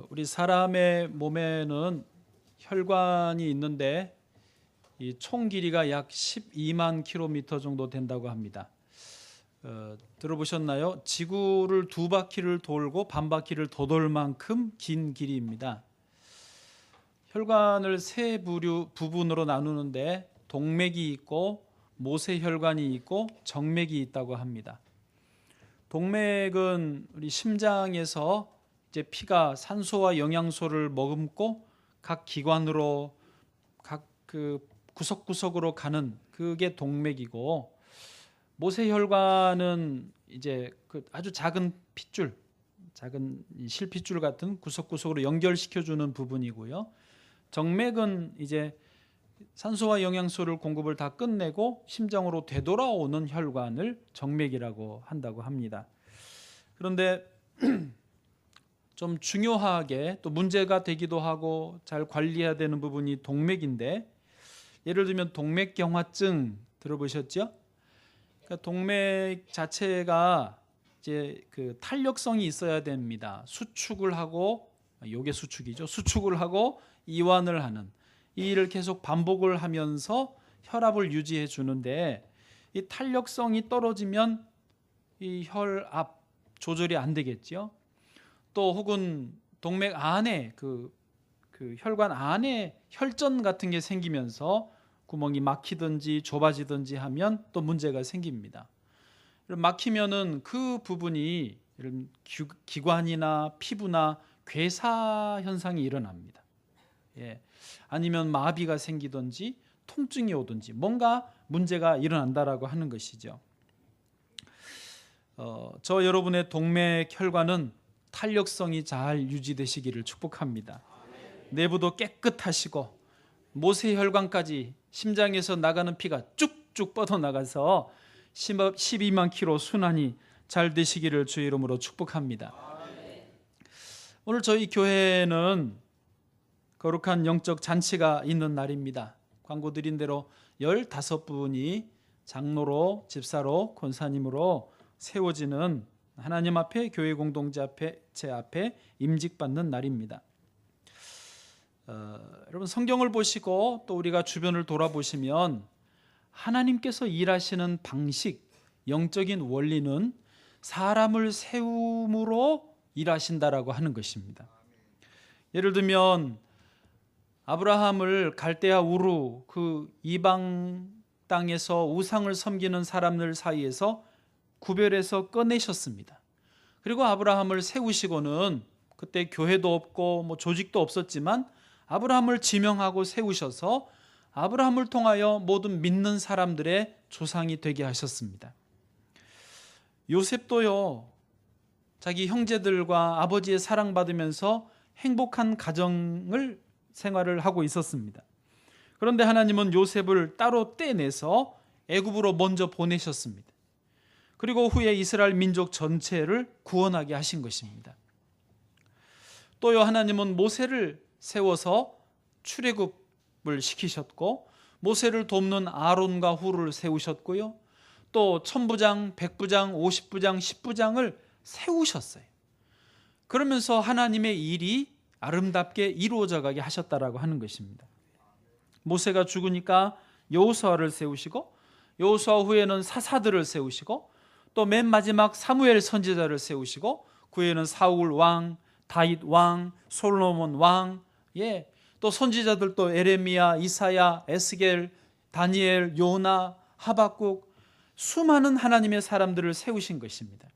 우리 사람의 몸에는 혈관이 있는데 이 총 길이가 약 12만 킬로미터 정도 된다고 합니다. 들어보셨나요? 지구를 두 바퀴를 돌고 반 바퀴를 더 돌 만큼 긴 길이입니다. 혈관을 세 부분으로 나누는데 동맥이 있고 모세혈관이 있고 정맥이 있다고 합니다. 동맥은 우리 심장에서 이제 피가 산소와 영양소를 머금고 각 기관으로 각 구석구석으로 가는 그게 동맥이고, 모세혈관은 이제 아주 작은 핏줄, 작은 실핏줄 같은 구석구석으로 연결시켜주는 부분이고요. 정맥은 이제 산소와 영양소를 공급을 다 끝내고 심장으로 되돌아오는 혈관을 정맥이라고 한다고 합니다. 그런데 좀 중요하게 또 문제가 되기도 하고 잘 관리해야 되는 부분이 동맥인데, 예를 들면 동맥경화증 들어보셨죠? 그러니까 동맥 자체가 이제 탄력성이 있어야 됩니다. 수축을 하고, 요게 수축이죠. 수축을 하고 이완을 하는 이 일을 계속 반복을 하면서 혈압을 유지해 주는데, 이 탄력성이 떨어지면 이 혈압 조절이 안 되겠죠. 또 혹은 동맥 안에 혈관 안에 혈전 같은 게 생기면서 구멍이 막히든지 좁아지든지 하면 또 문제가 생깁니다. 막히면은 그 부분이 기관이나 피부나 괴사 현상이 일어납니다. 아니면 마비가 생기든지 통증이 오든지 뭔가 문제가 일어난다라고 하는 것이죠. 저 여러분의 동맥 혈관은 탄력성이 잘 유지되시기를 축복합니다. 내부도 깨끗하시고 모세혈관까지 심장에서 나가는 피가 쭉쭉 뻗어나가서 12만 킬로 순환이 잘 되시기를 주의 이름으로 축복합니다. 오늘 저희 교회는 거룩한 영적 잔치가 있는 날입니다. 광고 드린 대로 15분이 장로로, 집사로, 권사님으로 세워지는 하나님 앞에, 교회 공동체 앞에, 제 앞에 임직받는 날입니다. 여러분, 성경을 보시고 또 우리가 주변을 돌아보시면 하나님께서 일하시는 방식, 영적인 원리는 사람을 세움으로 일하신다라고 하는 것입니다. 예를 들면 아브라함을 갈대아 우르 이방 땅에서 우상을 섬기는 사람들 사이에서 구별해서 꺼내셨습니다. 그리고 아브라함을 세우시고는, 그때 교회도 없고 조직도 없었지만 아브라함을 지명하고 세우셔서 아브라함을 통하여 모든 믿는 사람들의 조상이 되게 하셨습니다. 요셉도요, 자기 형제들과 아버지의 사랑받으면서 행복한 가정을 생활을 하고 있었습니다. 그런데 하나님은 요셉을 따로 떼내서 애굽으로 먼저 보내셨습니다. 그리고 후에 이스라엘 민족 전체를 구원하게 하신 것입니다. 또요, 하나님은 모세를 세워서 출애굽을 시키셨고, 모세를 돕는 아론과 훌을 세우셨고요, 또 천부장, 백부장, 50부장, 10부장을 세우셨어요. 그러면서 하나님의 일이 아름답게 이루어져 가게 하셨다라고 하는 것입니다. 모세가 죽으니까 여호수아를 세우시고, 여호수아 후에는 사사들을 세우시고, 또 맨 마지막 사무엘 선지자를 세우시고, 그 후에는 사울 왕, 다윗 왕, 솔로몬 왕, 또 선지자들도 에레미야, 이사야, 에스겔, 다니엘, 요나, 하박국, 수많은 하나님의 사람들을 세우신 것입니다.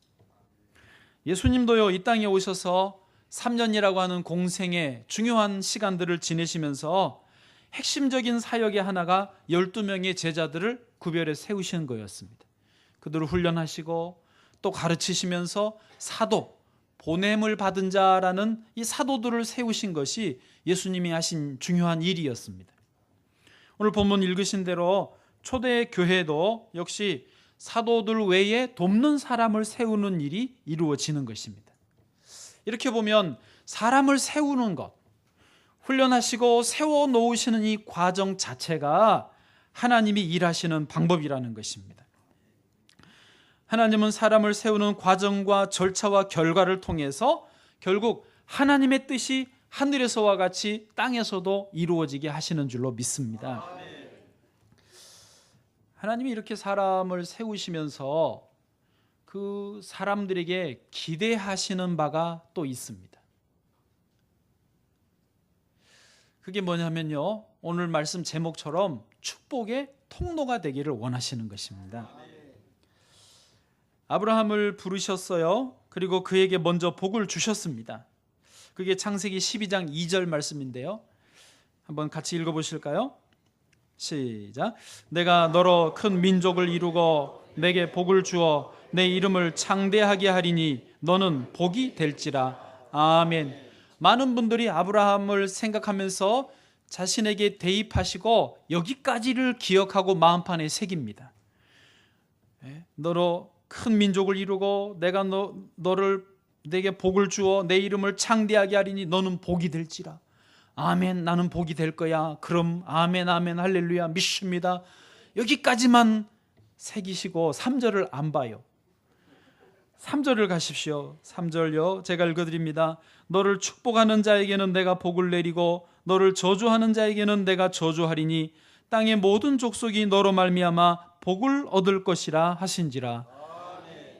예수님도요, 이 땅에 오셔서 3년이라고 하는 공생의 중요한 시간들을 지내시면서 핵심적인 사역의 하나가 12명의 제자들을 구별해 세우시는 거였습니다. 그들을 훈련하시고 또 가르치시면서 사도, 보냄을 받은 자라는 이 사도들을 세우신 것이 예수님이 하신 중요한 일이었습니다. 오늘 본문 읽으신 대로 초대 교회도 역시 사도들 외에 돕는 사람을 세우는 일이 이루어지는 것입니다. 이렇게 보면 사람을 세우는 것, 훈련하시고 세워놓으시는 이 과정 자체가 하나님이 일하시는 방법이라는 것입니다. 하나님은 사람을 세우는 과정과 절차와 결과를 통해서 결국 하나님의 뜻이 하늘에서와 같이 땅에서도 이루어지게 하시는 줄로 믿습니다. 하나님이 이렇게 사람을 세우시면서 그 사람들에게 기대하시는 바가 또 있습니다. 그게 뭐냐면요, 오늘 말씀 제목처럼 축복의 통로가 되기를 원하시는 것입니다. 아브라함을 부르셨어요. 그리고 그에게 먼저 복을 주셨습니다. 그게 창세기 12장 2절 말씀인데요, 한번 같이 읽어보실까요? 시작. 내가 너로 큰 민족을 이루고 내게 복을 주어 내 이름을 창대하게 하리니 너는 복이 될지라. 아멘. 많은 분들이 아브라함을 생각하면서 자신에게 대입하시고 여기까지를 기억하고 마음판에 새깁니다. 너로 큰 민족을 이루고 내가 너를 내게 복을 주어 내 이름을 창대하게 하리니 너는 복이 될지라. 아멘, 나는 복이 될 거야. 그럼 아멘, 아멘, 할렐루야, 믿습니다. 여기까지만 새기시고 3절을 안 봐요. 3절을 가십시오. 3절요, 제가 읽어드립니다. 너를 축복하는 자에게는 내가 복을 내리고 너를 저주하는 자에게는 내가 저주하리니 땅의 모든 족속이 너로 말미암아 복을 얻을 것이라 하신지라.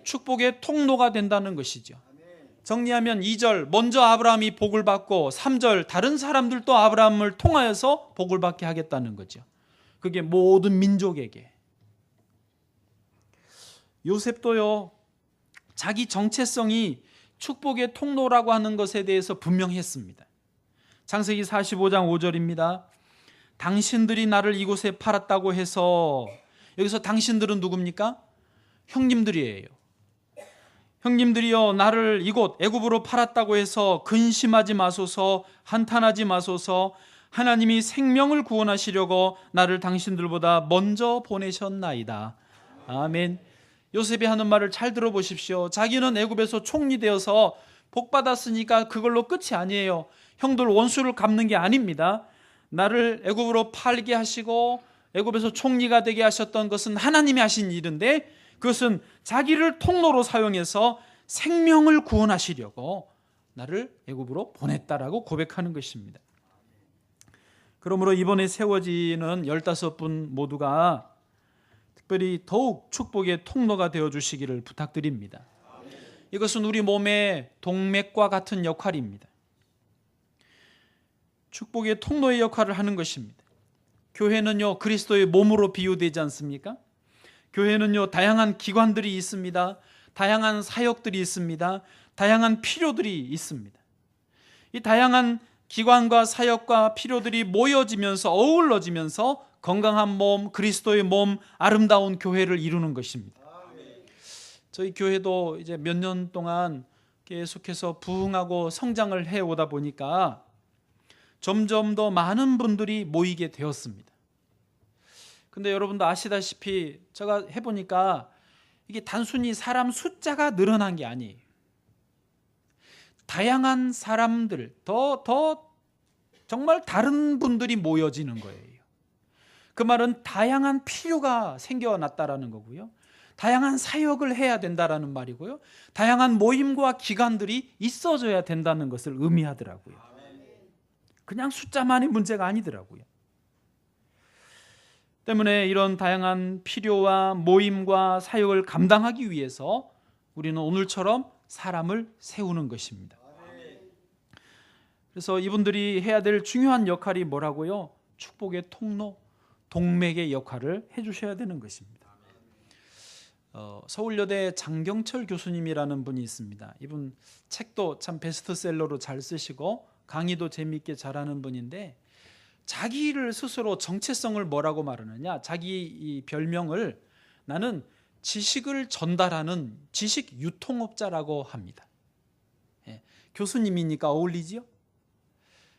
축복의 통로가 된다는 것이죠. 정리하면 2절, 먼저 아브라함이 복을 받고 3절, 다른 사람들도 아브라함을 통하여서 복을 받게 하겠다는 거죠. 그게 모든 민족에게. 요셉도요, 자기 정체성이 축복의 통로라고 하는 것에 대해서 분명했습니다. 창세기 45장 5절입니다. 당신들이 나를 이곳에 팔았다고 해서, 여기서 당신들은 누굽니까? 형님들이에요. 형님들이여, 나를 이곳 애굽으로 팔았다고 해서 근심하지 마소서, 한탄하지 마소서. 하나님이 생명을 구원하시려고 나를 당신들보다 먼저 보내셨나이다. 아멘. 요셉이 하는 말을 잘 들어보십시오. 자기는 애굽에서 총리 되어서 복 받았으니까 그걸로 끝이 아니에요. 형들 원수를 갚는 게 아닙니다. 나를 애굽으로 팔게 하시고 애굽에서 총리가 되게 하셨던 것은 하나님이 하신 일인데, 그것은 자기를 통로로 사용해서 생명을 구원하시려고 나를 애굽으로 보냈다라고 고백하는 것입니다. 그러므로 이번에 세워지는 15분 모두가 특별히 더욱 축복의 통로가 되어주시기를 부탁드립니다. 이것은 우리 몸의 동맥과 같은 역할입니다. 축복의 통로의 역할을 하는 것입니다. 교회는요, 그리스도의 몸으로 비유되지 않습니까? 교회는요, 다양한 기관들이 있습니다. 다양한 사역들이 있습니다. 다양한 필요들이 있습니다. 이 다양한 기관과 사역과 필요들이 모여지면서 어우러지면서 건강한 몸, 그리스도의 몸, 아름다운 교회를 이루는 것입니다. 저희 교회도 이제 몇 년 동안 계속해서 부흥하고 성장을 해오다 보니까 점점 더 많은 분들이 모이게 되었습니다. 근데 여러분도 아시다시피 제가 해보니까 이게 단순히 사람 숫자가 늘어난 게 아니에요. 다양한 사람들, 더 정말 다른 분들이 모여지는 거예요. 그 말은 다양한 필요가 생겨났다라는 거고요. 다양한 사역을 해야 된다라는 말이고요. 다양한 모임과 기관들이 있어져야 된다는 것을 의미하더라고요. 그냥 숫자만이 문제가 아니더라고요. 때문에 이런 다양한 필요와 모임과 사역을 감당하기 위해서 우리는 오늘처럼 사람을 세우는 것입니다. 그래서 이분들이 해야 될 중요한 역할이 뭐라고요? 축복의 통로, 동맥의 역할을 해주셔야 되는 것입니다. 서울여대 장경철 교수님이라는 분이 있습니다. 이분 책도 참 베스트셀러로 잘 쓰시고 강의도 재미있게 잘하는 분인데, 자기를 스스로 정체성을 뭐라고 말하느냐, 자기 이 별명을 나는 지식을 전달하는 지식 유통업자라고 합니다. 교수님이니까 어울리지요?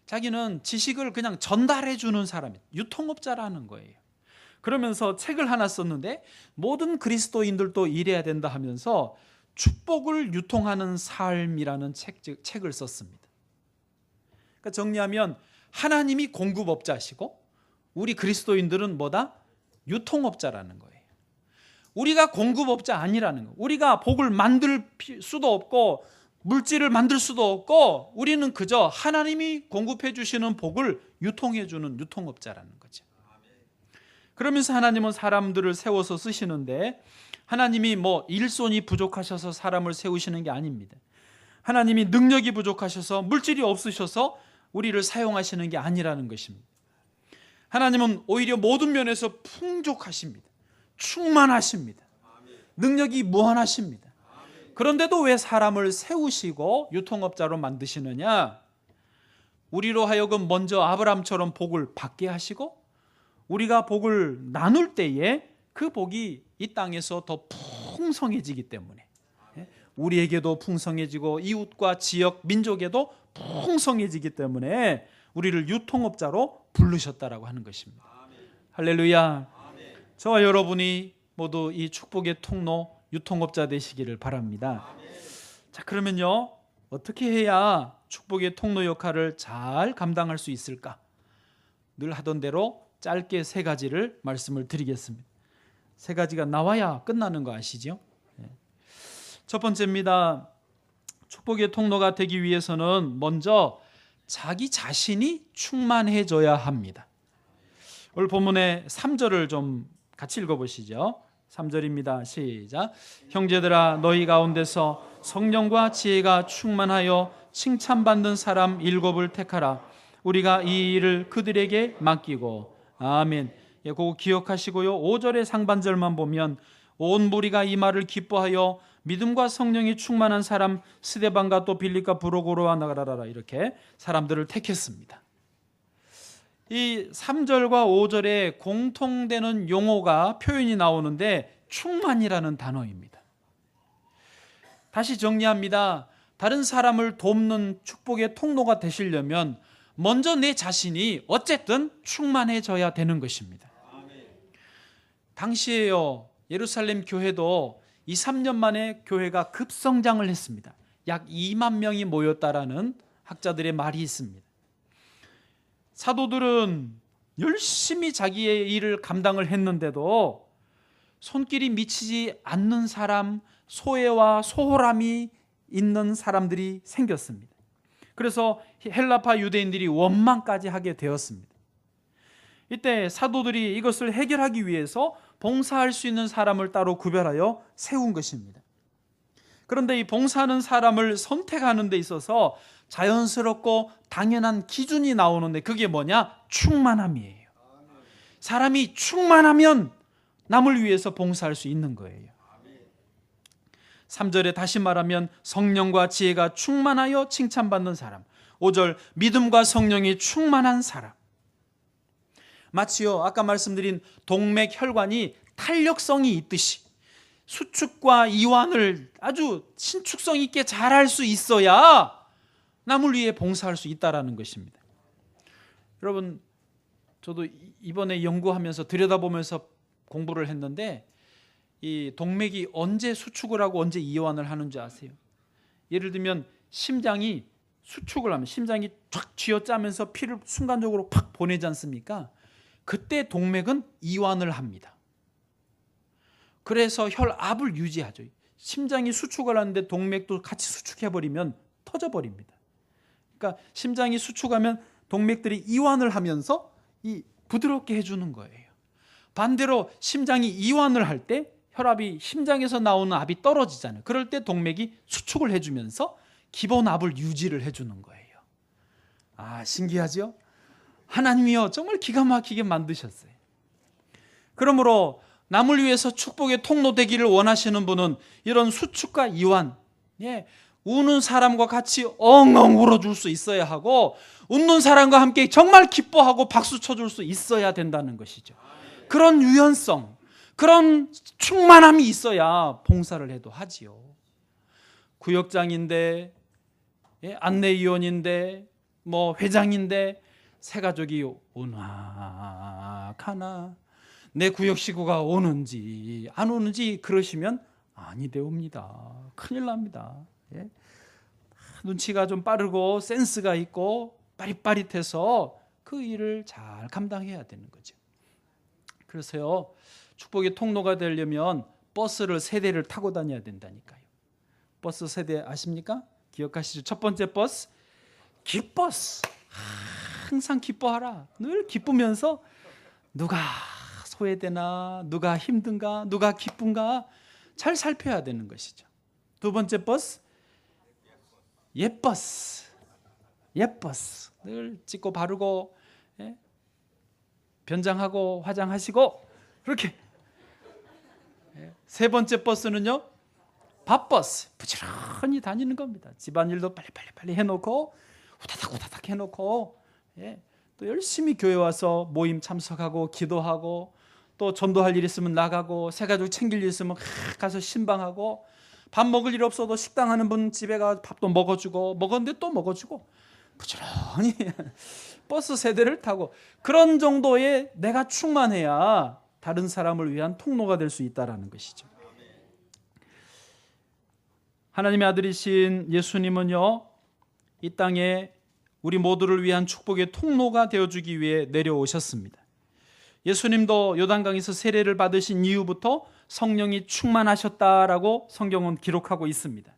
자기는 지식을 그냥 전달해 주는 사람이에요. 유통업자라는 거예요. 그러면서 책을 하나 썼는데 모든 그리스도인들도 이래야 된다 하면서 축복을 유통하는 삶이라는 책을 썼습니다. 그러니까 정리하면 하나님이 공급업자시고 우리 그리스도인들은 뭐다? 유통업자라는 거예요. 우리가 공급업자 아니라는 거예요. 우리가 복을 만들 수도 없고 물질을 만들 수도 없고 우리는 그저 하나님이 공급해 주시는 복을 유통해 주는 유통업자라는 거죠. 그러면서 하나님은 사람들을 세워서 쓰시는데 하나님이 뭐 일손이 부족하셔서 사람을 세우시는 게 아닙니다. 하나님이 능력이 부족하셔서 물질이 없으셔서 우리를 사용하시는 게 아니라는 것입니다. 하나님은 오히려 모든 면에서 풍족하십니다. 충만하십니다. 능력이 무한하십니다. 그런데도 왜 사람을 세우시고 유통업자로 만드시느냐? 우리로 하여금 먼저 아브라함처럼 복을 받게 하시고 우리가 복을 나눌 때에 그 복이 이 땅에서 더 풍성해지기 때문에 우리에게도 풍성해지고 이웃과 지역 민족에도 풍성해지기 때문에 우리를 유통업자로 부르셨다라고 하는 것입니다. 할렐루야. 저와 여러분이 모두 이 축복의 통로 유통업자 되시기를 바랍니다. 자, 그러면요, 어떻게 해야 축복의 통로 역할을 잘 감당할 수 있을까? 늘 하던 대로 짧게 세 가지를 말씀을 드리겠습니다. 세 가지가 나와야 끝나는 거 아시죠? 첫 번째입니다. 축복의 통로가 되기 위해서는 먼저 자기 자신이 충만해져야 합니다. 오늘 본문의 3절을 좀 같이 읽어보시죠. 3절입니다. 시작. 형제들아 너희 가운데서 성령과 지혜가 충만하여 칭찬받는 사람 7을 택하라. 우리가 이 일을 그들에게 맡기고. 아멘. 예, 그거 기억하시고요. 5절의 상반절만 보면 온 무리가 이 말을 기뻐하여 믿음과 성령이 충만한 사람 스데반과 또 빌립과 브로고로와 나가라라 이렇게 사람들을 택했습니다. 이 3절과 5절에 공통되는 용어가 표현이 나오는데 충만이라는 단어입니다. 다시 정리합니다. 다른 사람을 돕는 축복의 통로가 되시려면 먼저 내 자신이 어쨌든 충만해져야 되는 것입니다. 당시에요, 예루살렘 교회도 2, 3년 만에 교회가 급성장을 했습니다. 약 2만 명이 모였다라는 학자들의 말이 있습니다. 사도들은 열심히 자기의 일을 감당을 했는데도 손길이 미치지 않는 사람, 소외와 소홀함이 있는 사람들이 생겼습니다. 그래서 헬라파 유대인들이 원망까지 하게 되었습니다. 이때 사도들이 이것을 해결하기 위해서 봉사할 수 있는 사람을 따로 구별하여 세운 것입니다. 그런데 이 봉사하는 사람을 선택하는 데 있어서 자연스럽고 당연한 기준이 나오는데 그게 뭐냐? 충만함이에요. 사람이 충만하면 남을 위해서 봉사할 수 있는 거예요. 3절에 다시 말하면 성령과 지혜가 충만하여 칭찬받는 사람. 5절 믿음과 성령이 충만한 사람. 마치요 아까 말씀드린 동맥혈관이 탄력성이 있듯이 수축과 이완을 아주 신축성 있게 잘할 수 있어야 남을 위해 봉사할 수 있다는 것입니다. 여러분, 저도 이번에 연구하면서 들여다보면서 공부를 했는데 이 동맥이 언제 수축을 하고 언제 이완을 하는 줄 아세요? 예를 들면 심장이 수축을 하면 심장이 쫙 쥐어짜면서 피를 순간적으로 팍 보내지 않습니까? 그때 동맥은 이완을 합니다. 그래서 혈압을 유지하죠. 심장이 수축을 하는데 동맥도 같이 수축해버리면 터져버립니다. 그러니까 심장이 수축하면 동맥들이 이완을 하면서 이 부드럽게 해주는 거예요. 반대로 심장이 이완을 할 때 혈압이 심장에서 나오는 압이 떨어지잖아요. 그럴 때 동맥이 수축을 해주면서 기본 압을 유지를 해주는 거예요. 아, 신기하죠? 하나님이요 정말 기가 막히게 만드셨어요. 그러므로 남을 위해서 축복의 통로 되기를 원하시는 분은 이런 수축과 이완, 우는 사람과 같이 엉엉 울어줄 수 있어야 하고 웃는 사람과 함께 정말 기뻐하고 박수 쳐줄 수 있어야 된다는 것이죠. 그런 유연성, 그런 충만함이 있어야 봉사를 해도 하지요. 구역장인데, 안내위원인데, 회장인데 새 가족이 오나 가나 내 구역 식구가 오는지 안 오는지 그러시면 아니 되옵니다. 큰일 납니다. 눈치가 좀 빠르고 센스가 있고 빠릿빠릿해서 그 일을 잘 감당해야 되는 거죠. 그래서요 축복의 통로가 되려면 버스를 3대를 타고 다녀야 된다니까요. 버스 세대 아십니까? 기억하시죠? 첫 번째 버스, 기뻐스. 항상 기뻐하라. 늘 기쁘면서 누가 소외되나, 누가 힘든가, 누가 기쁜가 잘 살펴야 되는 것이죠. 두 번째 버스, 예뻐스. 예뻐스. 늘 찍고 바르고 변장하고 화장하시고 그렇게. 세 번째 버스는요, 바버스. 부지런히 다니는 겁니다. 집안일도 빨리 해놓고 후다닥 해놓고 또 열심히 교회 와서 모임 참석하고 기도하고 또 전도할 일 있으면 나가고 새가족 챙길 일 있으면 가서 신방하고 밥 먹을 일 없어도 식당 하는 분 집에 가서 밥도 먹어주고 먹었는데 또 먹어주고 부지런히 버스 세대를 타고 그런 정도의 내가 충만해야 다른 사람을 위한 통로가 될 수 있다는 것이죠. 하나님의 아들이신 예수님은요, 이 땅에 우리 모두를 위한 축복의 통로가 되어주기 위해 내려오셨습니다. 예수님도 요단강에서 세례를 받으신 이후부터 성령이 충만하셨다라고 성경은 기록하고 있습니다.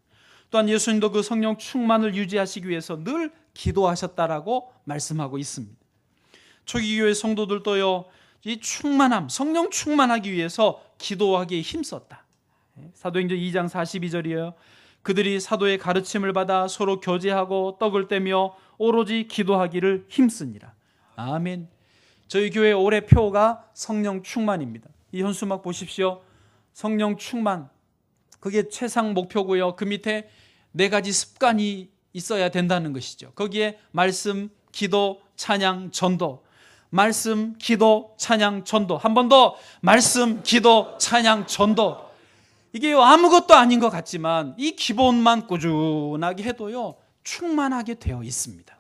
또한 예수님도 그 성령 충만을 유지하시기 위해서 늘 기도하셨다라고 말씀하고 있습니다. 초기 교회 성도들도요, 이 충만함, 성령 충만하기 위해서 기도하기에 힘썼다. 사도행전 2장 42절이에요. 그들이 사도의 가르침을 받아 서로 교제하고 떡을 떼며 오로지 기도하기를 힘쓰니라. 아멘. 저희 교회 올해 표가 성령 충만입니다. 이 현수막 보십시오. 성령 충만, 그게 최상 목표고요. 그 밑에 4가지 습관이 있어야 된다는 것이죠. 거기에 말씀, 기도, 찬양, 전도. 말씀, 기도, 찬양, 전도. 한 번 더 말씀, 기도, 찬양, 전도. 이게 아무것도 아닌 것 같지만 이 기본만 꾸준하게 해도요, 충만하게 되어 있습니다.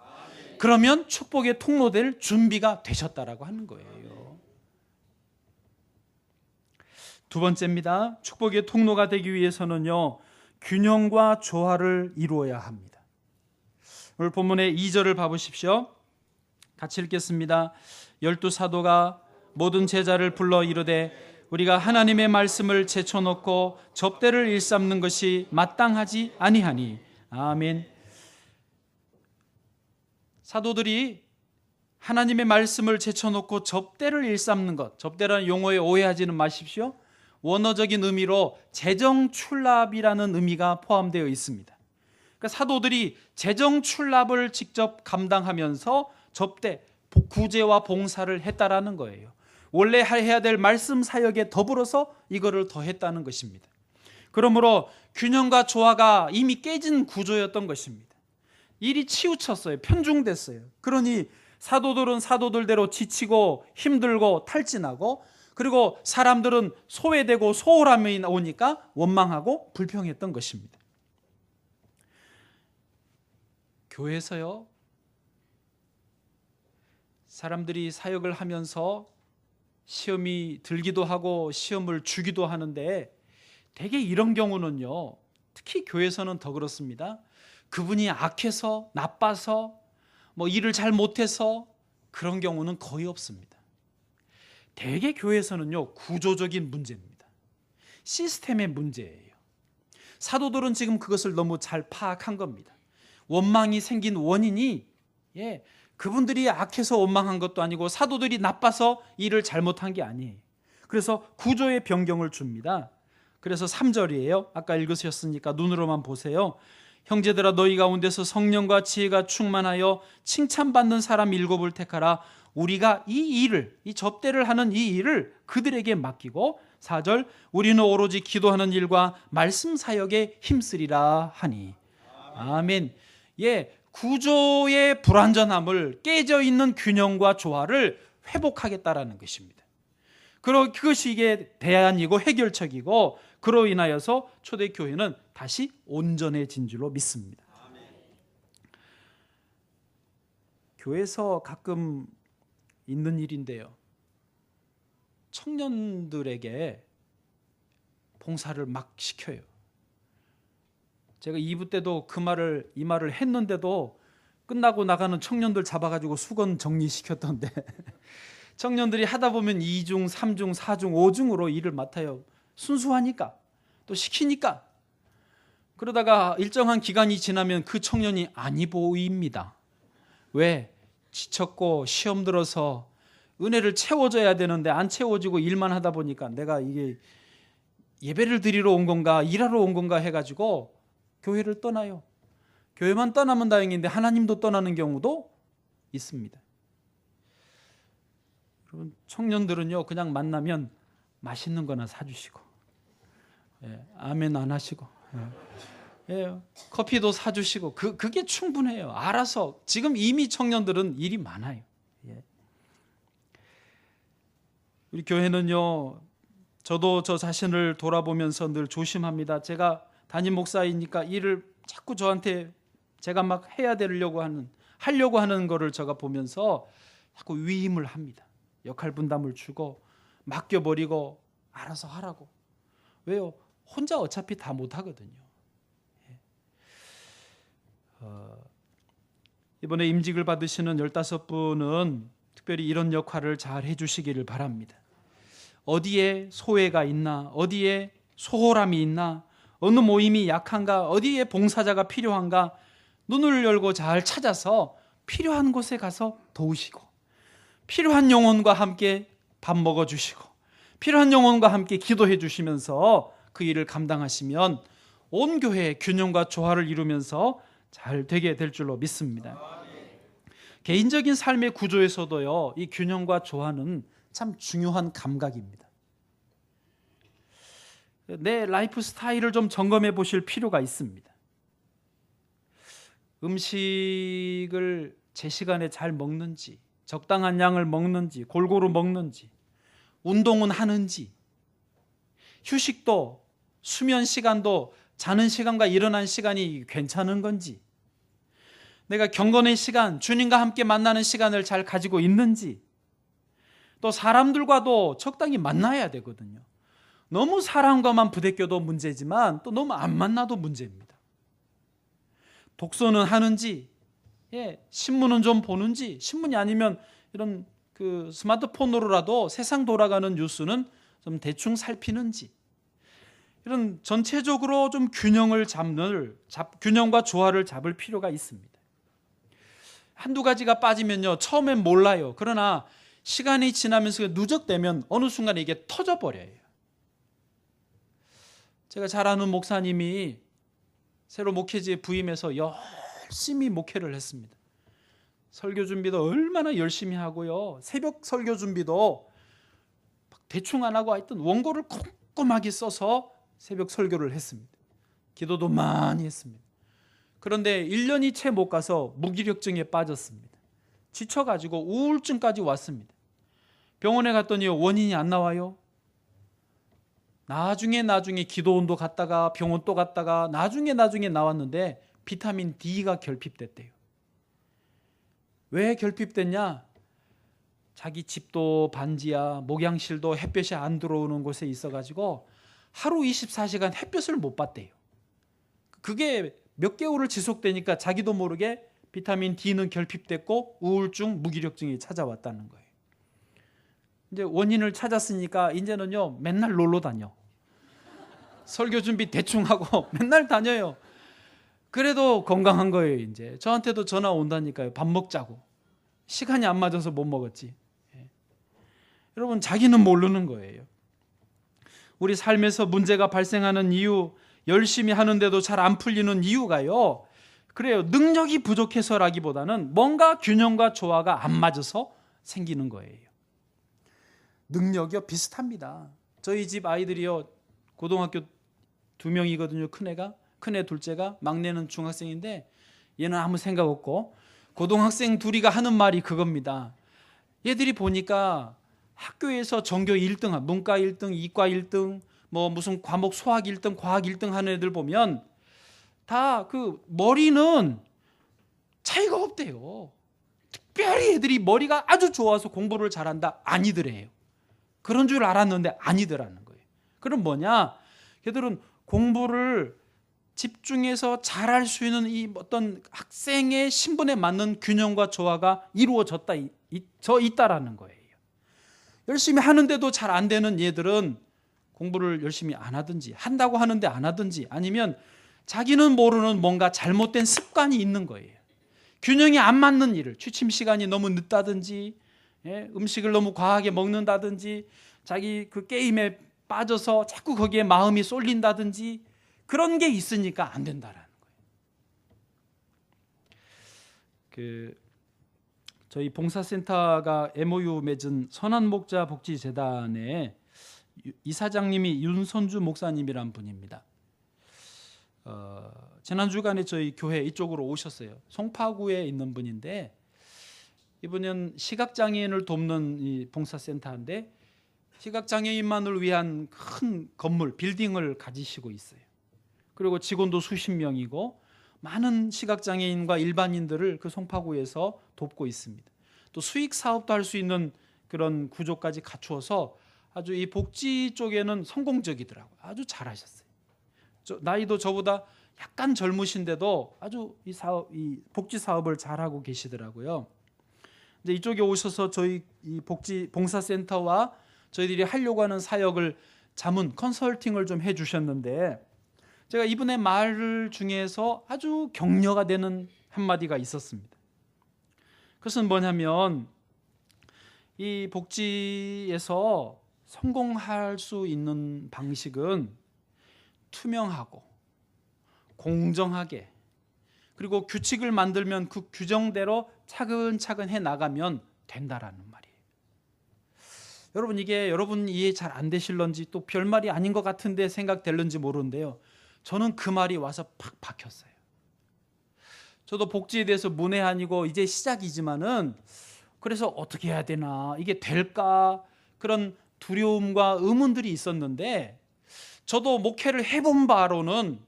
그러면 축복의 통로될 준비가 되셨다라고 하는 거예요. 두 번째입니다. 축복의 통로가 되기 위해서는요, 균형과 조화를 이루어야 합니다. 오늘 본문의 2절을 봐보십시오. 같이 읽겠습니다. 12사도가 모든 제자를 불러 이르되 우리가 하나님의 말씀을 제쳐놓고 접대를 일삼는 것이 마땅하지 아니하니. 아멘. 사도들이 하나님의 말씀을 제쳐놓고 접대를 일삼는 것, 접대라는 용어에 오해하지는 마십시오. 원어적인 의미로 재정출납이라는 의미가 포함되어 있습니다. 그러니까 사도들이 재정출납을 직접 감당하면서 접대, 구제와 봉사를 했다라는 거예요. 원래 해야 될 말씀 사역에 더불어서 이거를 더했다는 것입니다. 그러므로 균형과 조화가 이미 깨진 구조였던 것입니다. 일이 치우쳤어요. 편중됐어요. 그러니 사도들은 사도들대로 지치고 힘들고 탈진하고, 그리고 사람들은 소외되고 소홀함이 오니까 원망하고 불평했던 것입니다. 교회에서요, 사람들이 사역을 하면서 시험이 들기도 하고 시험을 주기도 하는데, 대개 이런 경우는요, 특히 교회에서는 더 그렇습니다. 그분이 악해서, 나빠서, 일을 잘 못해서, 그런 경우는 거의 없습니다. 대개 교회에서는요, 구조적인 문제입니다. 시스템의 문제예요. 사도들은 지금 그것을 너무 잘 파악한 겁니다. 원망이 생긴 원인이 그분들이 악해서 원망한 것도 아니고 사도들이 나빠서 일을 잘못한 게 아니에요. 그래서 구조의 변경을 줍니다. 그래서 3절이에요. 아까 읽으셨으니까 눈으로만 보세요. 형제들아, 너희 가운데서 성령과 지혜가 충만하여 칭찬받는 사람 7을 택하라. 우리가 이 일을, 이 접대를 하는 이 일을 그들에게 맡기고, 4절, 우리는 오로지 기도하는 일과 말씀 사역에 힘쓰리라 하니. 아멘. 구조의 불완전함을, 깨져 있는 균형과 조화를 회복하겠다라는 것입니다. 그것이 이게 대안이고 해결책이고, 그로 인하여서 초대교회는 다시 온전해진 줄로 믿습니다. 교회에서 가끔 있는 일인데요, 청년들에게 봉사를 막 시켜요. 제가 2부 때도 이 말을 했는데도 끝나고 나가는 청년들 잡아가지고 수건 정리시켰던데 청년들이 하다 보면 2중, 3중, 4중, 5중으로 일을 맡아요. 순수하니까, 또 시키니까. 그러다가 일정한 기간이 지나면 그 청년이 아니 보입니다. 왜? 지쳤고 시험 들어서 은혜를 채워줘야 되는데 안 채워지고 일만 하다 보니까 내가 이게 예배를 드리러 온 건가 일하러 온 건가 해가지고 교회를 떠나요. 교회만 떠나면 다행인데 하나님도 떠나는 경우도 있습니다. 여러분, 청년들은요 그냥 만나면 맛있는 거나 사주시고, 아멘 안 하시고, 커피도 사주시고, 그게 충분해요. 알아서. 지금 이미 청년들은 일이 많아요. 우리 교회는요, 저도 저 자신을 돌아보면서 늘 조심합니다. 제가 담임 목사이니까 일을 자꾸 저한테 제가 막 하려고 하는 거를 제가 보면서 자꾸 위임을 합니다. 역할 분담을 주고 맡겨버리고 알아서 하라고. 왜요? 혼자 어차피 다 못하거든요. 이번에 임직을 받으시는 15분은 특별히 이런 역할을 잘 해주시기를 바랍니다. 어디에 소외가 있나, 어디에 소홀함이 있나, 어느 모임이 약한가, 어디에 봉사자가 필요한가 눈을 열고 잘 찾아서 필요한 곳에 가서 도우시고, 필요한 영혼과 함께 밥 먹어주시고, 필요한 영혼과 함께 기도해 주시면서 그 일을 감당하시면 온 교회의 균형과 조화를 이루면서 잘 되게 될 줄로 믿습니다. 개인적인 삶의 구조에서도요, 이 균형과 조화는 참 중요한 감각입니다. 내 라이프 스타일을 좀 점검해 보실 필요가 있습니다. 음식을 제 시간에 잘 먹는지, 적당한 양을 먹는지, 골고루 먹는지, 운동은 하는지, 휴식도, 수면 시간도 자는 시간과 일어난 시간이 괜찮은 건지, 내가 경건의 시간, 주님과 함께 만나는 시간을 잘 가지고 있는지, 또 사람들과도 적당히 만나야 되거든요. 너무 사람과만 부대껴도 문제지만 또 너무 안 만나도 문제입니다. 독서는 하는지, 신문은 좀 보는지, 신문이 아니면 이런 그 스마트폰으로라도 세상 돌아가는 뉴스는 좀 대충 살피는지, 이런 전체적으로 좀 균형과 조화를 잡을 필요가 있습니다. 한두 가지가 빠지면요, 처음엔 몰라요. 그러나 시간이 지나면서 누적되면 어느 순간에 이게 터져버려요. 제가 잘 아는 목사님이 새로 목회지에 부임해서 열심히 목회를 했습니다. 설교 준비도 얼마나 열심히 하고요, 새벽 설교 준비도 대충 안 하고 하여튼 원고를 꼼꼼하게 써서 새벽 설교를 했습니다. 기도도 많이 했습니다. 그런데 1년이 채 못 가서 무기력증에 빠졌습니다. 지쳐가지고 우울증까지 왔습니다. 병원에 갔더니 원인이 안 나와요. 나중에 기도원도 갔다가 병원 또 갔다가 나중에 나왔는데 비타민 D가 결핍됐대요. 왜 결핍됐냐? 자기 집도 반지하, 목양실도 햇볕이 안 들어오는 곳에 있어가지고 하루 24시간 햇볕을 못 봤대요. 그게 몇 개월을 지속되니까 자기도 모르게 비타민 D는 결핍됐고 우울증, 무기력증이 찾아왔다는 거예요. 이제 원인을 찾았으니까 이제는요, 맨날 놀러 다녀. 설교 준비 대충 하고 맨날 다녀요. 그래도 건강한 거예요. 이제 저한테도 전화 온다니까요. 밥 먹자고. 시간이 안 맞아서 못 먹었지. 여러분, 자기는 모르는 거예요. 우리 삶에서 문제가 발생하는 이유, 열심히 하는데도 잘 안 풀리는 이유가요, 그래요. 능력이 부족해서라기보다는 뭔가 균형과 조화가 안 맞아서 생기는 거예요. 능력이요, 비슷합니다. 저희 집 아이들이요, 고등학교 2명이거든요. 큰애 둘째가, 막내는 중학생인데 얘는 아무 생각 없고, 고등학생 둘이가 하는 말이 그겁니다. 얘들이 보니까 학교에서 전교 1등, 문과 1등, 이과 1등, 뭐 무슨 과목 수학 1등, 과학 1등 하는 애들 보면 다 그 머리는 차이가 없대요. 특별히 애들이 머리가 아주 좋아서 공부를 잘한다, 아니더래요. 그런 줄 알았는데 아니더라는 거예요. 그럼 뭐냐? 걔들은 공부를 집중해서 잘할 수 있는 이 어떤 학생의 신분에 맞는 균형과 조화가 이루어져 있다라는 거예요. 열심히 하는데도 잘 안 되는 얘들은 공부를 열심히 안 하든지, 한다고 하는데 안 하든지, 아니면 자기는 모르는 뭔가 잘못된 습관이 있는 거예요. 균형이 안 맞는 일을, 취침 시간이 너무 늦다든지, 음식을 너무 과하게 먹는다든지, 자기 그 게임에 빠져서 자꾸 거기에 마음이 쏠린다든지, 그런 게 있으니까 안 된다라는 거예요. 저희 봉사센터가 MOU 맺은 선한목자 복지재단의 이사장님이 윤선주 목사님이란 분입니다. 지난 주간에 저희 교회 이쪽으로 오셨어요. 송파구에 있는 분인데, 이분은 시각장애인을 돕는 이 봉사센터인데 시각장애인만을 위한 큰 건물, 빌딩을 가지시고 있어요. 그리고 직원도 수십 명이고 많은 시각장애인과 일반인들을 그 송파구에서 돕고 있습니다. 또 수익 사업도 할 수 있는 그런 구조까지 갖추어서 아주 이 복지 쪽에는 성공적이더라고요. 아주 잘하셨어요. 나이도 저보다 약간 젊으신데도 아주 이 복지 사업을 잘하고 계시더라고요. 이제 이쪽에 오셔서 저희 이 복지 봉사센터와 저희들이 하려고 하는 사역을 자문 컨설팅을 좀 해주셨는데, 제가 이분의 말 중에서 아주 격려가 되는 한마디가 있었습니다. 그것은 뭐냐면, 이 복지에서 성공할 수 있는 방식은 투명하고 공정하게, 그리고 규칙을 만들면 그 규정대로 차근차근 해 나가면 된다라는 말이에요. 여러분, 이게 여러분 이해 잘 안 되실런지 또 별말이 아닌 것 같은데 생각될런지 모르는데요, 저는 그 말이 와서 팍 박혔어요. 저도 복지에 대해서 문외한이고 이제 시작이지만은, 그래서 어떻게 해야 되나, 이게 될까, 그런 두려움과 의문들이 있었는데, 저도 목회를 해본 바로는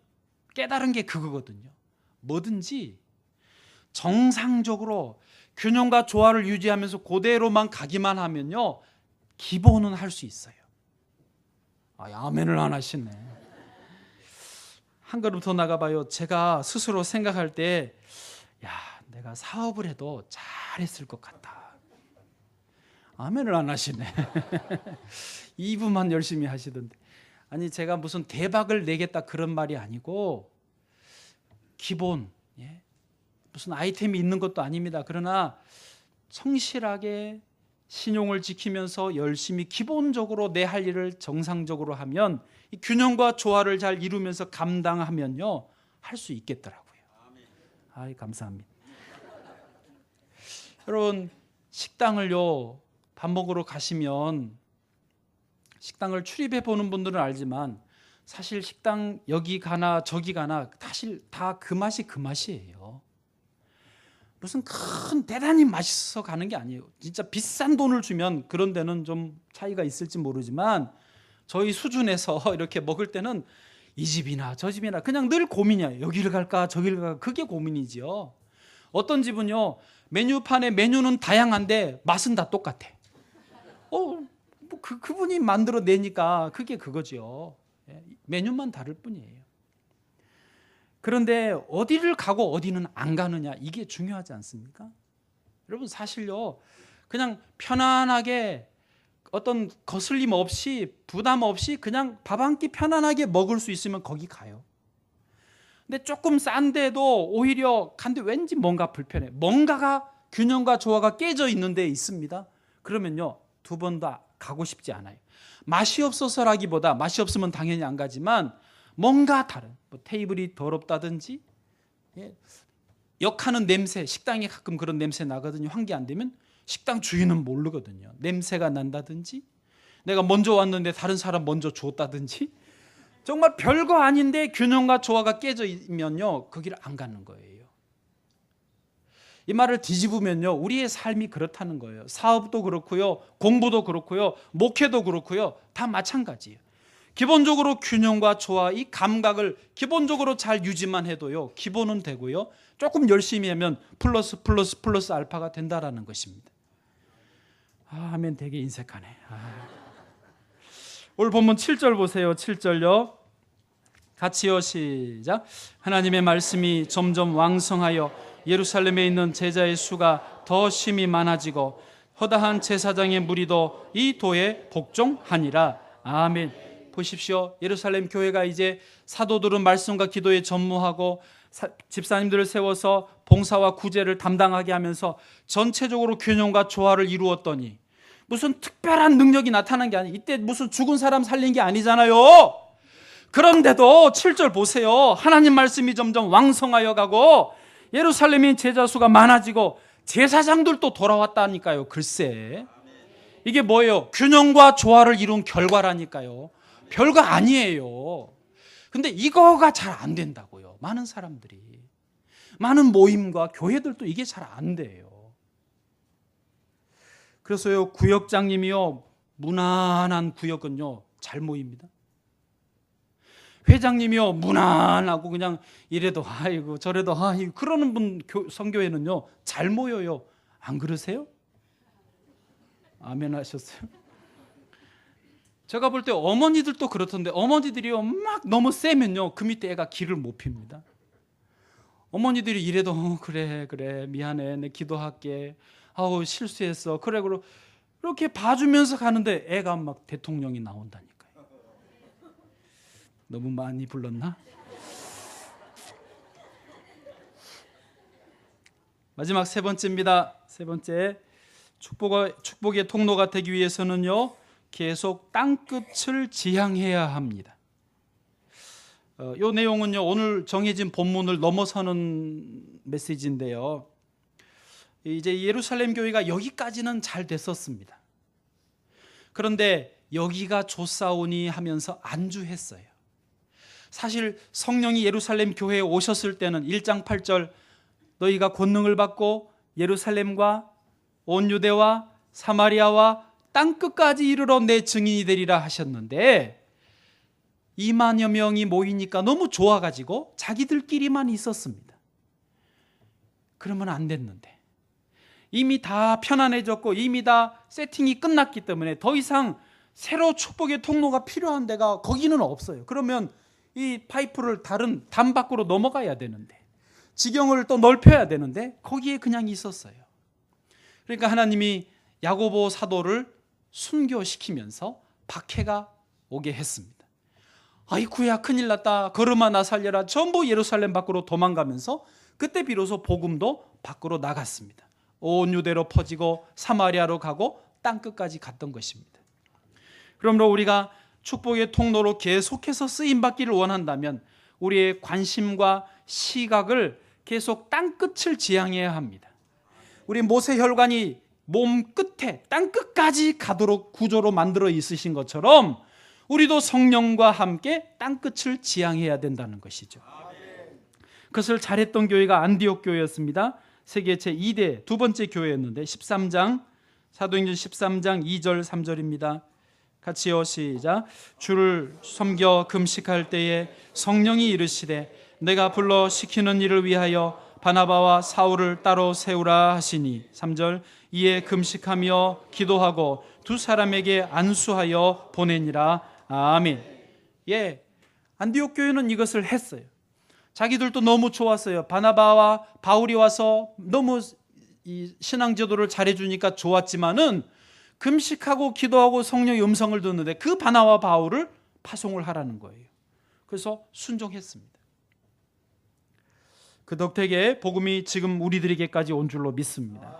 깨달은 게 그거거든요. 뭐든지 정상적으로 균형과 조화를 유지하면서 그대로만 가기만 하면요, 기본은 할 수 있어요. 아멘을 안 하시네. 한 걸음 더 나가봐요. 제가 스스로 생각할 때, 내가 사업을 해도 잘했을 것 같다. 아멘을 안 하시네. 2부만 열심히 하시던데. 아니, 제가 무슨 대박을 내겠다 그런 말이 아니고, 기본, 무슨 아이템이 있는 것도 아닙니다. 그러나 성실하게 신용을 지키면서 열심히 기본적으로 내 할 일을 정상적으로 하면, 이 균형과 조화를 잘 이루면서 감당하면요, 할 수 있겠더라고요. 감사합니다. 여러분, 식당을요, 밥 먹으러 가시면, 식당을 출입해 보는 분들은 알지만 사실 식당 여기 가나 저기 가나 사실 다 그 맛이 그 맛이에요. 무슨 큰 대단히 맛있어서 가는 게 아니에요. 진짜 비싼 돈을 주면 그런 데는 좀 차이가 있을지 모르지만, 저희 수준에서 이렇게 먹을 때는 이 집이나 저 집이나 그냥 늘 고민이에요. 여기를 갈까 저기를 갈까, 그게 고민이죠. 어떤 집은요, 메뉴판에 메뉴는 다양한데 맛은 다 똑같아. 그분이 만들어내니까 그게 그거죠. 메뉴만 다를 뿐이에요. 그런데 어디를 가고 어디는 안 가느냐, 이게 중요하지 않습니까? 여러분, 사실요, 그냥 편안하게 어떤 거슬림 없이 부담 없이 그냥 밥 한 끼 편안하게 먹을 수 있으면 거기 가요. 근데 조금 싼데도 오히려 간데 왠지 뭔가 불편해, 뭔가가 균형과 조화가 깨져 있는 데 있습니다. 그러면요, 두 번 다 가고 싶지 않아요. 맛이 없어서라기보다, 맛이 없으면 당연히 안 가지만 뭔가 다른, 테이블이 더럽다든지, 역하는 냄새, 식당에 가끔 그런 냄새 나거든요. 환기 안 되면 식당 주인은 모르거든요. 냄새가 난다든지, 내가 먼저 왔는데 다른 사람 먼저 줬다든지, 정말 별거 아닌데 균형과 조화가 깨져 있면요, 거기를 안 가는 거예요. 이 말을 뒤집으면요, 우리의 삶이 그렇다는 거예요. 사업도 그렇고요, 공부도 그렇고요, 목회도 그렇고요, 다 마찬가지예요. 기본적으로 균형과 조화, 이 감각을 기본적으로 잘 유지만 해도요, 기본은 되고요, 조금 열심히 하면 플러스 알파가 된다라는 것입니다. 아멘. 되게 인색하네. 오늘 본문 7절 보세요. 7절요. 같이요, 시작. 하나님의 말씀이 점점 왕성하여 예루살렘에 있는 제자의 수가 더 심히 많아지고 허다한 제사장의 무리도 이 도에 복종하니라. 아멘. 보십시오. 예루살렘 교회가 이제 사도들은 말씀과 기도에 전무하고 집사님들을 세워서 봉사와 구제를 담당하게 하면서 전체적으로 균형과 조화를 이루었더니 무슨 특별한 능력이 나타난 게 아니에요. 이때 무슨 죽은 사람 살린 게 아니잖아요. 그런데도 7절 보세요. 하나님 말씀이 점점 왕성하여 가고 예루살렘의 제자 수가 많아지고 제사장들도 돌아왔다니까요. 글쎄, 이게 뭐예요? 균형과 조화를 이룬 결과라니까요. 별거 아니에요. 근데 이거가 잘 안 된다고요. 많은 사람들이, 많은 모임과 교회들도 이게 잘 안 돼요. 그래서요, 구역장님이요, 무난한 구역은요 잘 모입니다. 회장님이요, 무난하고 그냥 이래도 아이고 저래도 아이고 그러는 분 선교회는요 잘 모여요. 안 그러세요? 아멘 하셨어요? 제가 볼 때 어머니들도 그렇던데, 어머니들이요 막 너무 세면요 그 밑에 애가 기를 못 핍니다. 어머니들이 이래도 그래 미안해, 내 기도할게, 아우 실수했어, 그래 그렇게 봐주면서 가는데 애가 막 대통령이 나온다니까요. 너무 많이 불렀나? 마지막 세 번째입니다. 세 번째, 축복의 통로가 되기 위해서는요 계속 땅끝을 지향해야 합니다. 이 내용은요 오늘 정해진 본문을 넘어서는 메시지인데요, 이제 예루살렘 교회가 여기까지는 잘 됐었습니다. 그런데 여기가 좋사오니 하면서 안주했어요. 사실 성령이 예루살렘 교회에 오셨을 때는 1장 8절 너희가 권능을 받고 예루살렘과 온 유대와 사마리아와 땅끝까지 이르러 내 증인이 되리라 하셨는데 2만여 명이 모이니까 너무 좋아가지고 자기들끼리만 있었습니다. 그러면 안 됐는데 이미 다 편안해졌고 이미 다 세팅이 끝났기 때문에 더 이상 새로 축복의 통로가 필요한 데가 거기는 없어요. 그러면 이 파이프를 다른 담 밖으로 넘어가야 되는데, 지경을 또 넓혀야 되는데 거기에 그냥 있었어요. 그러니까 하나님이 야고보 사도를 순교시키면서 박해가 오게 했습니다. 아이쿠야 큰일 났다, 걸음아 나 살려라, 전부 예루살렘 밖으로 도망가면서 그때 비로소 복음도 밖으로 나갔습니다. 온 유대로 퍼지고 사마리아로 가고 땅끝까지 갔던 것입니다. 그러므로 우리가 축복의 통로로 계속해서 쓰임받기를 원한다면 우리의 관심과 시각을 계속 땅끝을 지향해야 합니다. 우리 모세 혈관이 몸 끝에 땅끝까지 가도록 구조로 만들어 있으신 것처럼 우리도 성령과 함께 땅끝을 지향해야 된다는 것이죠. 그것을 잘했던 교회가 안디옥 교회였습니다. 세계 제2대 두 번째 교회였는데 13장, 사도행전 13장 2절 3절입니다. 같이요, 시작. 주를 섬겨 금식할 때에 성령이 이르시되 내가 불러 시키는 일을 위하여 바나바와 사울을 따로 세우라 하시니 3절 이에 금식하며 기도하고 두 사람에게 안수하여 보내니라. 아멘. 예, 안디옥 교회는 이것을 했어요. 자기들도 너무 좋았어요. 바나바와 바울이 와서 너무 이 신앙 제도를 잘해주니까 좋았지만은 금식하고 기도하고 성령의 음성을 듣는데 그 바나바와 바울을 파송을 하라는 거예요. 그래서 순종했습니다. 그 덕택에 복음이 지금 우리들에게까지 온 줄로 믿습니다.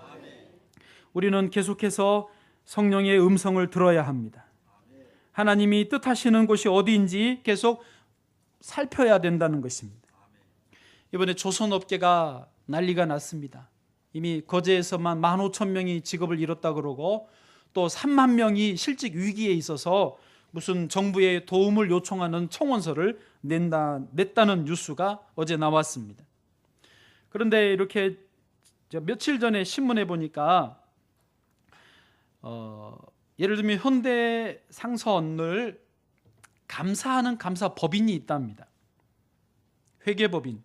우리는 계속해서 성령의 음성을 들어야 합니다. 하나님이 뜻하시는 곳이 어디인지 계속 살펴야 된다는 것입니다. 이번에 조선업계가 난리가 났습니다. 이미 거제에서만 15,000명이 직업을 잃었다 그러고 또 3만 명이 실직 위기에 있어서 무슨 정부의 도움을 요청하는 청원서를 냈다는 뉴스가 어제 나왔습니다. 그런데 이렇게 며칠 전에 신문에 보니까 예를 들면 현대상선을 감사하는 감사법인이 있답니다. 회계법인.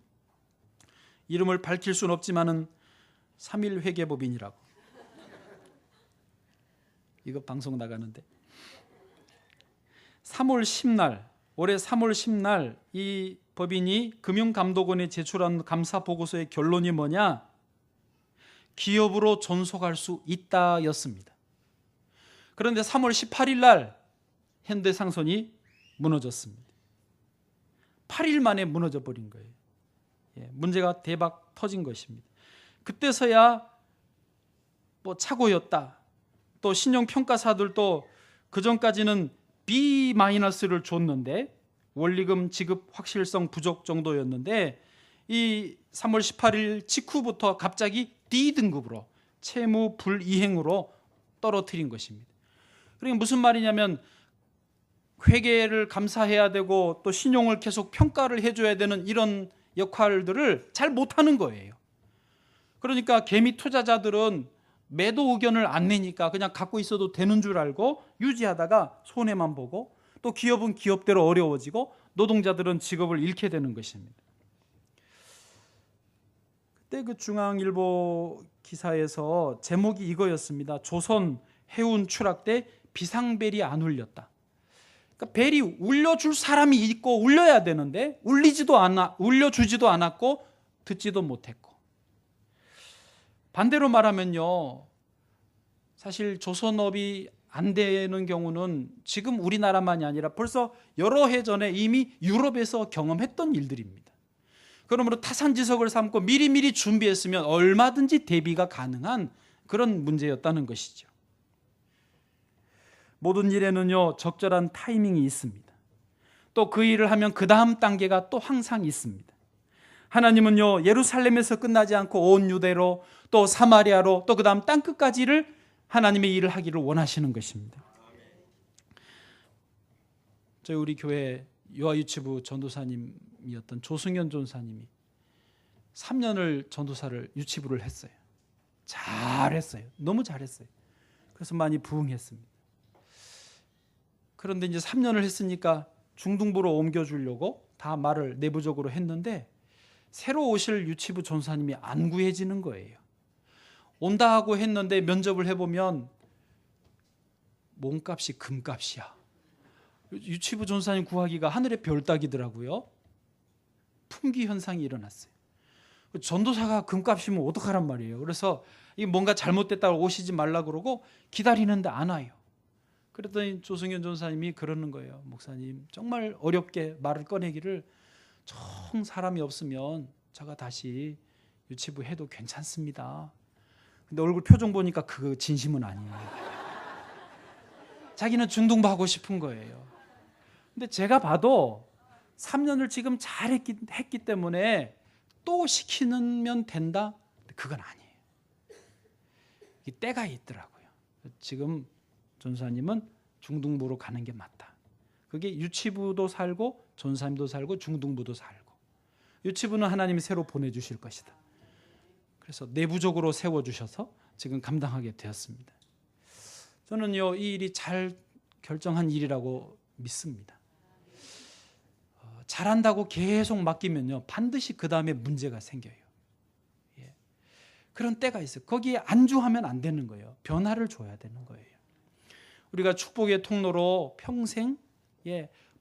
이름을 밝힐 수는 없지만은 3일 회계법인이라고. 이거 방송 나가는데 3월 10날, 올해 3월 10날 이 법인이 금융감독원에 제출한 감사보고서의 결론이 뭐냐? 기업으로 존속할 수 있다였습니다. 그런데 3월 18일 날 현대상선이 무너졌습니다. 8일 만에 무너져 버린 거예요. 문제가 대박 터진 것입니다. 그때서야 뭐 착오였다. 또 신용평가사들도 그전까지는 B-를 줬는데 원리금 지급 확실성 부족 정도였는데 이 3월 18일 직후부터 갑자기 D등급으로 채무 불이행으로 떨어뜨린 것입니다. 그러니까 무슨 말이냐면 회계를 감사해야 되고 또 신용을 계속 평가를 해줘야 되는 이런 역할들을 잘 못하는 거예요. 그러니까 개미 투자자들은 매도 의견을 안 내니까 그냥 갖고 있어도 되는 줄 알고 유지하다가 손해만 보고 또 기업은 기업대로 어려워지고 노동자들은 직업을 잃게 되는 것입니다. 그때 그 중앙일보 기사에서 제목이 이거였습니다. 조선 해운 추락 때 비상벨이 안 울렸다. 그러니까 벨이 울려줄 사람이 있고 울려야 되는데 울려주지도 않았고 듣지도 못했고. 반대로 말하면요, 사실 조선업이 안 되는 경우는 지금 우리나라만이 아니라 벌써 여러 해 전에 이미 유럽에서 경험했던 일들입니다. 그러므로 타산지석을 삼고 미리미리 준비했으면 얼마든지 대비가 가능한 그런 문제였다는 것이죠. 모든 일에는요, 적절한 타이밍이 있습니다. 또 그 일을 하면 그 다음 단계가 또 항상 있습니다. 하나님은요, 예루살렘에서 끝나지 않고 온 유대로 또 사마리아로 또 그 다음 땅끝까지를 하나님의 일을 하기를 원하시는 것입니다. 저희 우리 교회 유아유치부 전도사님이었던 조승현 전사님이 3년을 전도사를 유치부를 했어요. 잘했어요. 너무 잘했어요. 그래서 많이 부응했습니다. 그런데 이제 3년을 했으니까 중등부로 옮겨주려고 다 말을 내부적으로 했는데 새로 오실 유치부 전사님이 안 구해지는 거예요. 온다 하고 했는데 면접을 해보면 몸값이 금값이야. 유치부 전사님 구하기가 하늘의 별 따기더라고요. 품귀 현상이 일어났어요. 전도사가 금값이면 어떡하란 말이에요. 그래서 이 뭔가 잘못됐다고 오시지 말라 그러고 기다리는데 안 와요. 그랬더니 조승현 전사님이 그러는 거예요. 목사님, 정말 어렵게 말을 꺼내기를 정 사람이 없으면 제가 다시 유치부 해도 괜찮습니다. 근데 얼굴 표정 보니까 그 진심은 아니에요. 자기는 중등부 하고 싶은 거예요. 근데 제가 봐도 3년을 지금 했기 때문에 또 시키면 된다? 그건 아니에요. 이 때가 있더라고요. 지금 전사님은 중등부로 가는 게 맞다. 그게 유치부도 살고 전사님도 살고 중등부도 살고 유치부는 하나님이 새로 보내주실 것이다. 그래서 내부적으로 세워주셔서 지금 감당하게 되었습니다. 저는요, 이 일이 잘 결정한 일이라고 믿습니다. 잘한다고 계속 맡기면요, 반드시 그 다음에 문제가 생겨요. 그런 때가 있어요. 거기에 안주하면 안 되는 거예요. 변화를 줘야 되는 거예요. 우리가 축복의 통로로 평생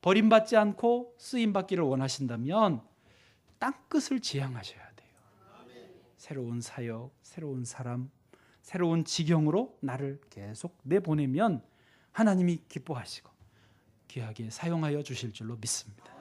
버림받지 않고 쓰임받기를 원하신다면 땅끝을 지향하셔야 돼요. 새로운 사역, 새로운 사람, 새로운 지경으로 나를 계속 내보내면 하나님이 기뻐하시고 귀하게 사용하여 주실 줄로 믿습니다.